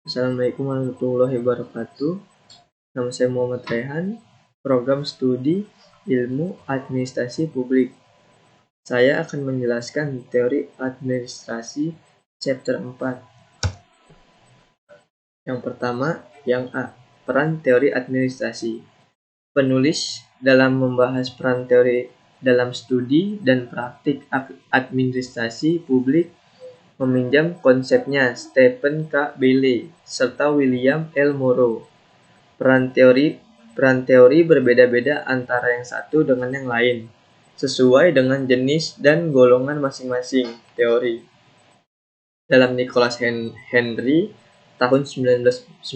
Assalamualaikum warahmatullahi wabarakatuh. Nama saya Muhammad Rehan, program studi Ilmu Administrasi Publik. Saya akan menjelaskan teori administrasi chapter 4. Yang pertama, yang A, peran teori administrasi. Penulis dalam membahas peran teori dalam studi dan praktik administrasi publik meminjam konsepnya Stephen K. Bailey serta William L. Morrow. Peran teori berbeda-beda antara yang satu dengan yang lain, sesuai dengan jenis dan golongan masing-masing teori. Dalam Nicholas Henry tahun 1995,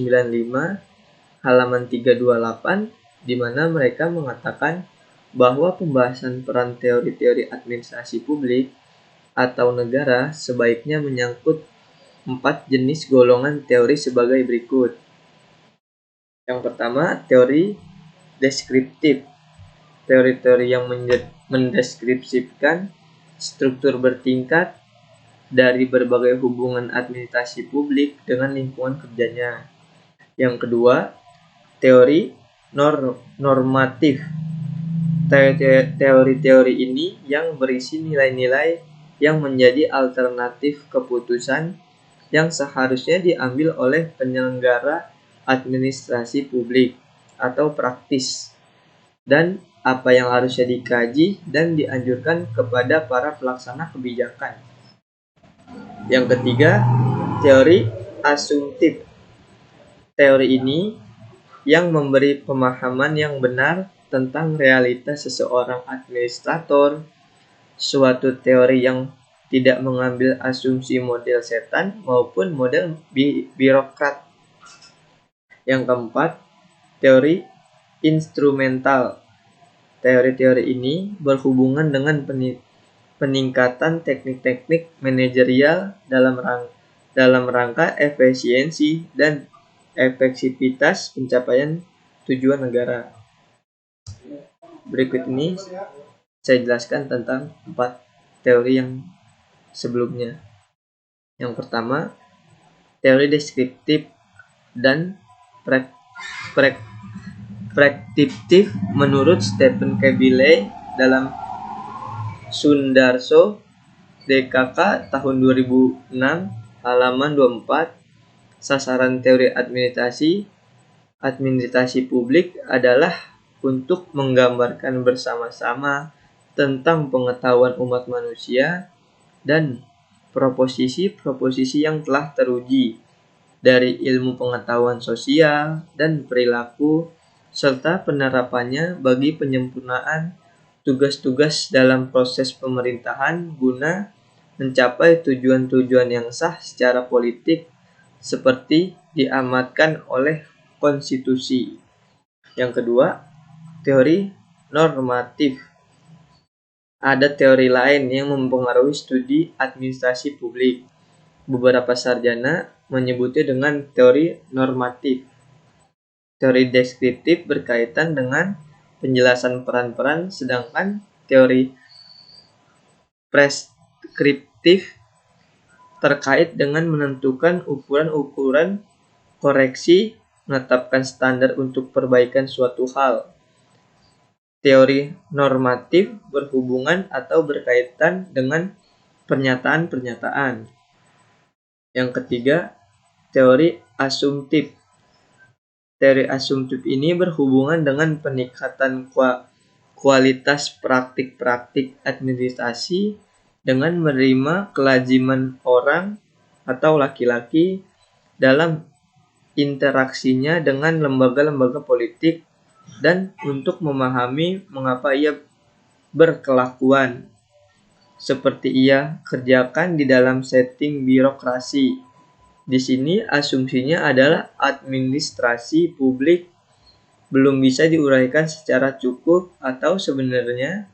halaman 328, di mana mereka mengatakan bahwa pembahasan peran teori-teori administrasi publik atau negara sebaiknya menyangkut 4 jenis golongan teori sebagai berikut. Yang pertama, teori deskriptif. Teori-teori yang mendeskripsikan struktur bertingkat dari berbagai hubungan administrasi publik dengan lingkungan kerjanya. Yang kedua, teori normatif. Teori-teori ini yang berisi nilai-nilai yang menjadi alternatif keputusan yang seharusnya diambil oleh penyelenggara administrasi publik atau praktis, dan apa yang harusnya dikaji dan dianjurkan kepada para pelaksana kebijakan. Yang ketiga, teori asumtif. Teori ini yang memberi pemahaman yang benar tentang realitas seseorang administrator, suatu teori yang tidak mengambil asumsi model setan maupun model birokrat. Yang keempat, teori instrumental. Teori-teori ini berhubungan dengan peningkatan teknik-teknik manajerial dalam rangka efisiensi dan efektivitas pencapaian tujuan negara. Berikut ini saya jelaskan tentang 4 teori yang sebelumnya. Yang pertama, teori deskriptif dan preskriptif menurut Stephen K. Bailey dalam Sundarso DKK tahun 2006 halaman 24. Sasaran teori administrasi publik adalah untuk menggambarkan bersama-sama tentang pengetahuan umat manusia dan proposisi-proposisi yang telah teruji dari ilmu pengetahuan sosial dan perilaku serta penerapannya bagi penyempurnaan tugas-tugas dalam proses pemerintahan guna mencapai tujuan-tujuan yang sah secara politik seperti diamatkan oleh konstitusi. Yang kedua, teori normatif. Ada teori lain yang mempengaruhi studi administrasi publik. Beberapa sarjana menyebutnya dengan teori normatif. Teori deskriptif berkaitan dengan penjelasan peran-peran, sedangkan teori preskriptif terkait dengan menentukan ukuran-ukuran koreksi, menetapkan standar untuk perbaikan suatu hal. Teori normatif berhubungan atau berkaitan dengan pernyataan-pernyataan. Yang ketiga, teori asumtif. Teori asumtif ini berhubungan dengan peningkatan kualitas praktik-praktik administrasi dengan menerima kelaziman orang atau laki-laki dalam interaksinya dengan lembaga-lembaga politik dan untuk memahami mengapa ia berkelakuan seperti ia kerjakan di dalam setting birokrasi. Di sini asumsinya adalah administrasi publik belum bisa diuraikan secara cukup atau sebenarnya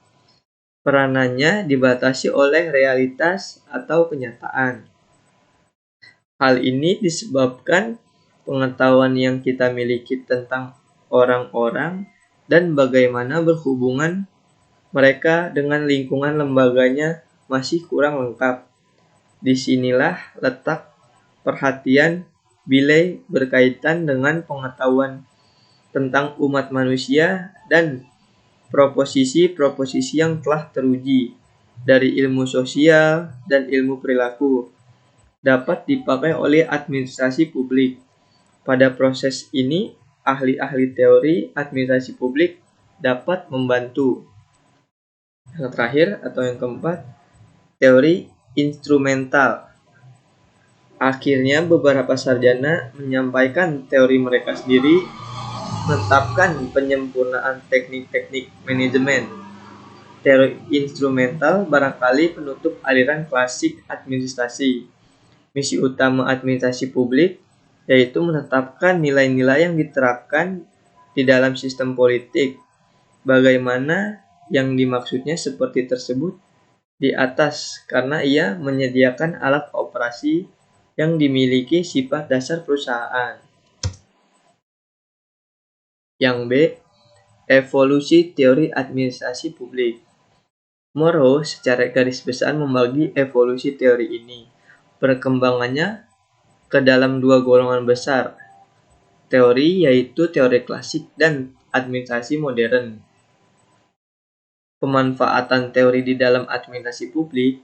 peranannya dibatasi oleh realitas atau kenyataan. Hal ini disebabkan pengetahuan yang kita miliki tentang orang-orang dan bagaimana berhubungan mereka dengan lingkungan lembaganya masih kurang lengkap. Disinilah letak perhatian bilai berkaitan dengan pengetahuan tentang umat manusia dan proposisi-proposisi yang telah teruji dari ilmu sosial dan ilmu perilaku dapat dipakai oleh administrasi publik. Pada proses ini, ahli-ahli teori administrasi publik dapat membantu. Yang terakhir atau yang keempat, teori instrumental. Akhirnya beberapa sarjana menyampaikan teori mereka sendiri, menetapkan penyempurnaan teknik-teknik manajemen. Teori instrumental barangkali penutup aliran klasik administrasi. Misi utama administrasi publik yaitu menetapkan nilai-nilai yang diterapkan di dalam sistem politik. Bagaimana yang dimaksudnya seperti tersebut di atas, karena ia menyediakan alat operasi yang dimiliki sifat dasar perusahaan. Yang B, evolusi teori administrasi publik. Morrow secara garis besar membagi evolusi teori ini, perkembangannya ke dalam dua golongan besar, teori yaitu teori klasik dan administrasi modern. Pemanfaatan teori di dalam administrasi publik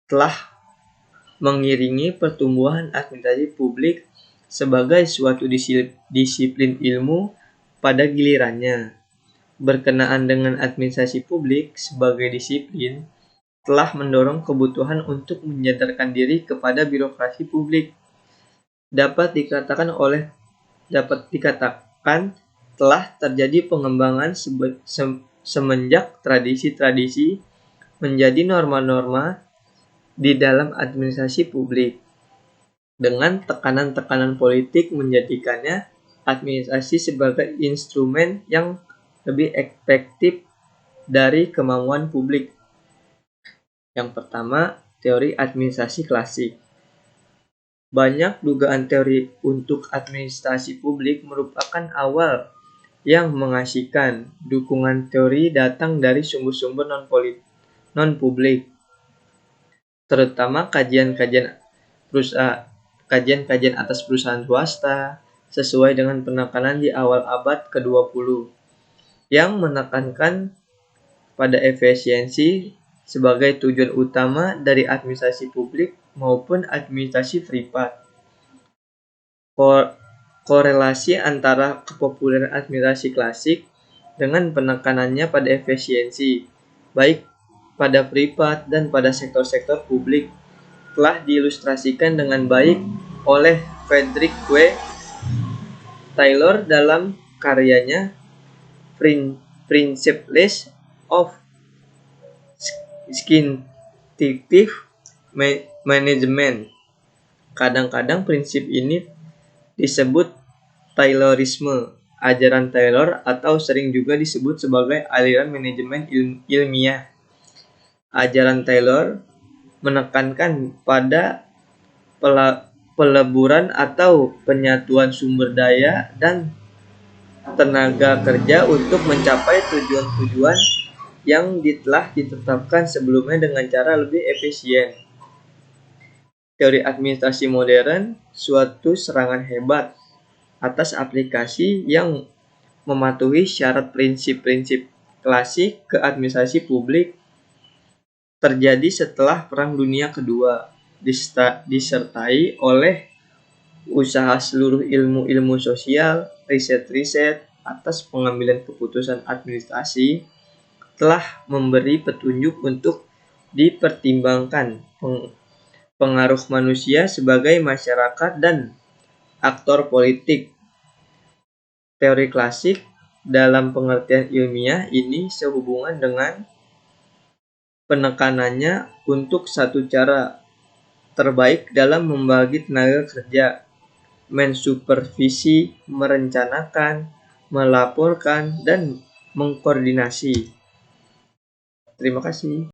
telah mengiringi pertumbuhan administrasi publik sebagai suatu disiplin ilmu pada gilirannya. Berkenaan dengan administrasi publik sebagai disiplin telah mendorong kebutuhan untuk menyadarkan diri kepada birokrasi publik. Dapat dikatakan telah terjadi pengembangan semenjak tradisi-tradisi menjadi norma-norma di dalam administrasi publik. Dengan tekanan-tekanan politik menjadikannya administrasi sebagai instrumen yang lebih efektif dari kemauan publik. Yang pertama, teori administrasi klasik. Banyak dugaan teori untuk administrasi publik merupakan awal yang mengasihkan. Dukungan teori datang dari sumber-sumber non-publik, terutama kajian-kajian atas perusahaan swasta sesuai dengan penekanan di awal abad ke-20 yang menekankan pada efisiensi sebagai tujuan utama dari administrasi publik maupun administrasi privat. Korelasi antara kepopuleran administrasi klasik dengan penekanannya pada efisiensi, baik pada privat dan pada sektor-sektor publik, telah diilustrasikan dengan baik oleh Frederick W. Taylor dalam karyanya Principles of Scientific Management. Kadang-kadang prinsip ini disebut Taylorisme, ajaran Taylor, atau sering juga disebut sebagai aliran manajemen ilmiah. Ajaran Taylor menekankan pada peleburan atau penyatuan sumber daya dan tenaga kerja untuk mencapai tujuan-tujuan yang telah ditetapkan sebelumnya dengan cara lebih efisien. Teori administrasi modern suatu serangan hebat atas aplikasi yang mematuhi syarat prinsip-prinsip klasik ke administrasi publik terjadi setelah Perang Dunia Kedua, disertai oleh usaha seluruh ilmu-ilmu sosial, riset-riset atas pengambilan keputusan administrasi telah memberi petunjuk untuk dipertimbangkan pengaruh manusia sebagai masyarakat dan aktor politik. Teori klasik dalam pengertian ilmiah ini sehubungan dengan penekanannya untuk satu cara terbaik dalam membagi tenaga kerja, mensupervisi, merencanakan, melaporkan, dan mengkoordinasi. Terima kasih.